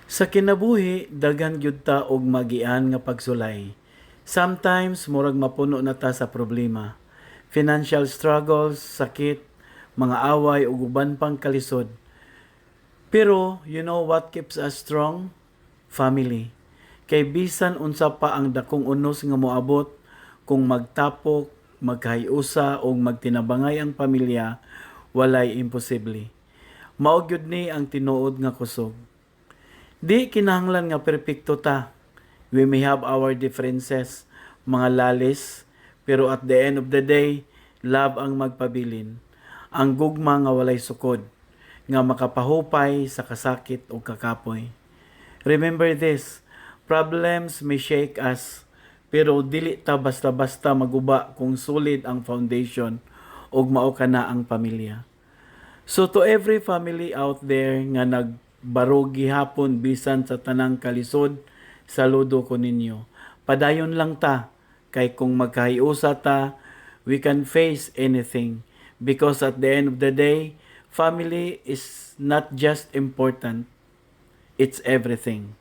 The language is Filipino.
Sa kinabuhi, daghan gyud ta og magian nga pagsulay. Sometimes murag mapuno na ta sa problema. Financial struggles, sakit, mga away ug uban pang kalisod. Pero you know what keeps us strong? Family. Kay bisan unsa pa ang dakong unos nga moabot, kung magtapok, magkahiusa o magtinabangay ang pamilya, walay imposible. Mao gyud ni ang tinuod nga kusog. Di kinahanglan nga perpekto ta. We may have our differences, mga lalis, pero at the end of the day, love ang magpabilin. Ang gugma nga walay sukod, nga makapahupay sa kasakit o kakapoy. Remember this, problems may shake us, pero dili ta basta-basta maguba kung solid ang foundation ug mao kana ang pamilya. So to every family out there nga nagbaro gihapon bisan sa tanang kalisod, saludo ko ninyo. Padayon lang ta, kay kung magkahiusa ta, we can face anything. Because at the end of the day, family is not just important, it's everything.